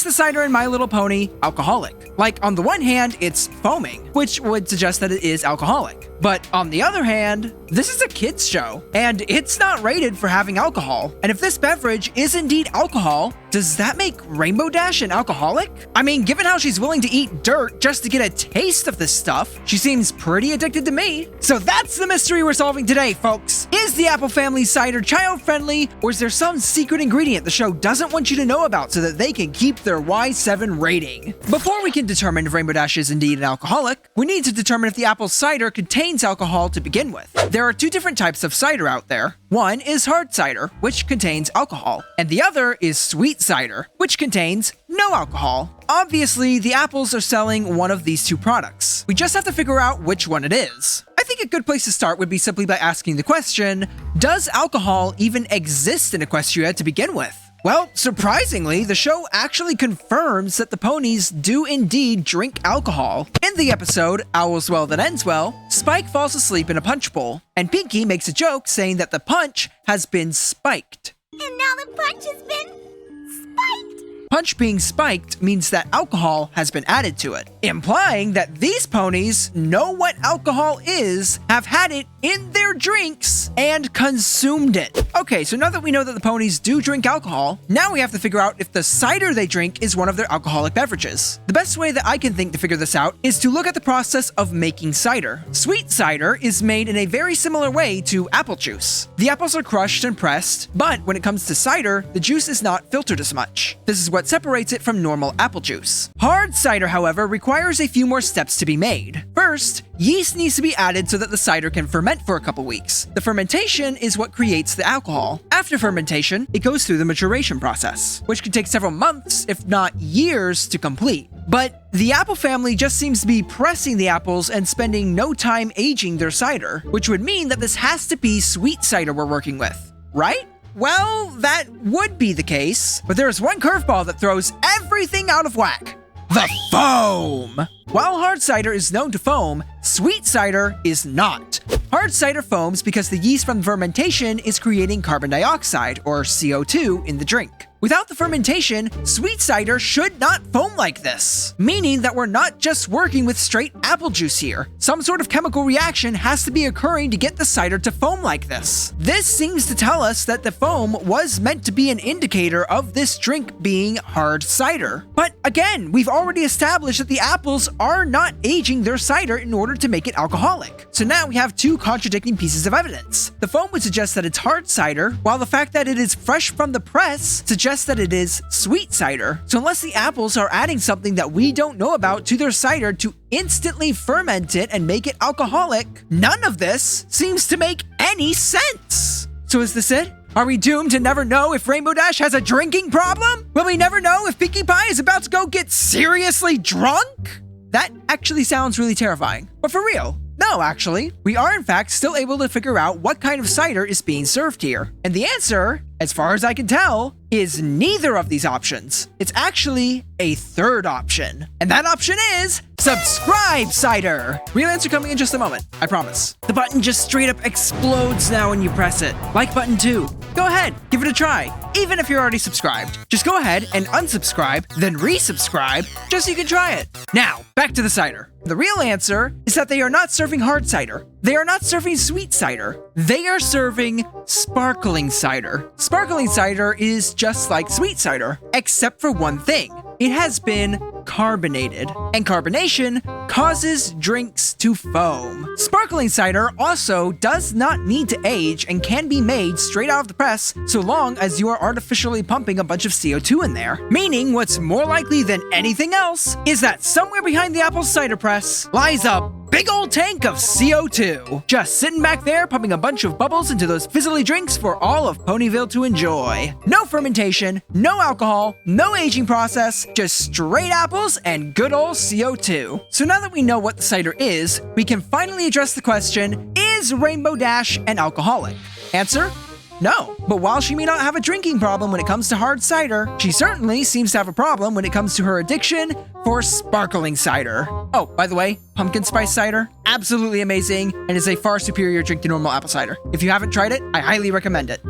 is the cider in My Little Pony alcoholic? Like, on the one hand, it's foaming, which would suggest that it is alcoholic. But on the other hand, this is a kids show, and it's not rated for having alcohol. And if this beverage is indeed alcohol, does that make Rainbow Dash an alcoholic? I mean, given how she's willing to eat dirt just to get a taste of this stuff, she seems pretty addicted to me. So that's the mystery we're solving today, folks. Is the Apple Family cider child-friendly, or is there some secret ingredient the show doesn't want you to know about so that they can keep their Y7 rating? Before we can determine if Rainbow Dash is indeed an alcoholic, we need to determine if the apple cider contains alcohol to begin with. There are two different types of cider out there. One is hard cider, which contains alcohol, and the other is sweet cider, which contains no alcohol. Obviously, the apples are selling one of these two products. We just have to figure out which one it is. I think a good place to start would be simply by asking the question, does alcohol even exist in Equestria to begin with? Well, surprisingly, the show actually confirms that the ponies do indeed drink alcohol. In the episode, Owl's Well That Ends Well, Spike falls asleep in a punch bowl, and Pinky makes a joke saying that the punch has been spiked. And now the punch has been spiked! Punch being spiked means that alcohol has been added to it, implying that these ponies know what alcohol is, have had it in their drinks, and consumed it. Okay, so now that we know that the ponies do drink alcohol, now we have to figure out if the cider they drink is one of their alcoholic beverages. The best way that I can think to figure this out is to look at the process of making cider. Sweet cider is made in a very similar way to apple juice. The apples are crushed and pressed, but when it comes to cider, the juice is not filtered as much. This is what separates it from normal apple juice. Hard cider, however, requires a few more steps to be made. First, yeast needs to be added so that the cider can ferment for a couple weeks. The fermentation is what creates the alcohol. After fermentation, it goes through the maturation process, which could take several months, if not years, to complete. But the Apple family just seems to be pressing the apples and spending no time aging their cider, which would mean that this has to be sweet cider we're working with, right? Well, that would be the case, but there is one curveball that throws everything out of whack. The foam! While hard cider is known to foam, sweet cider is not. Hard cider foams because the yeast from fermentation is creating carbon dioxide, or CO2, in the drink. Without the fermentation, sweet cider should not foam like this, meaning that we're not just working with straight apple juice here. Some sort of chemical reaction has to be occurring to get the cider to foam like this. This seems to tell us that the foam was meant to be an indicator of this drink being hard cider. But again, we've already established that the apples are not aging their cider in order to make it alcoholic. So now we have two contradicting pieces of evidence. The foam would suggest that it's hard cider, while the fact that it is fresh from the press suggests that it is sweet cider. So unless the apples are adding something that we don't know about to their cider to instantly ferment it and make it alcoholic, none of this seems to make any sense. So is this it? Are we doomed to never know if Rainbow Dash has a drinking problem? Will we never know if Pinkie Pie is about to go get seriously drunk? That actually sounds really terrifying. But for real, no, actually, we are in fact still able to figure out what kind of cider is being served here. And the answer, as far as I can tell, is neither of these options. It's actually a third option. And that option is subscribe cider. Real answer coming in just a moment, I promise. The button just straight up explodes now when you press it. Like button 2. Go ahead, give it a try. Even if you're already subscribed, just go ahead and unsubscribe, then resubscribe, just so you can try it. Now, back to the cider. The real answer is that they are not serving hard cider. They are not serving sweet cider. They are serving sparkling cider. Sparkling cider is just like sweet cider, except for one thing. It has been carbonated, and carbonation causes drinks to foam. Sparkling cider also does not need to age and can be made straight out of the press so long as you are artificially pumping a bunch of CO2 in there. Meaning what's more likely than anything else is that somewhere behind the apple cider press lies a big old tank of CO2, just sitting back there pumping a bunch of bubbles into those fizzly drinks for all of Ponyville to enjoy. No fermentation, no alcohol, no aging process, just straight apples and good old CO2. So now that we know what the cider is, we can finally address the question, is Rainbow Dash an alcoholic? Answer? No, but while she may not have a drinking problem when it comes to hard cider, she certainly seems to have a problem when it comes to her addiction for sparkling cider. Oh, by the way, pumpkin spice cider, absolutely amazing, and is a far superior drink to normal apple cider. If you haven't tried it, I highly recommend it.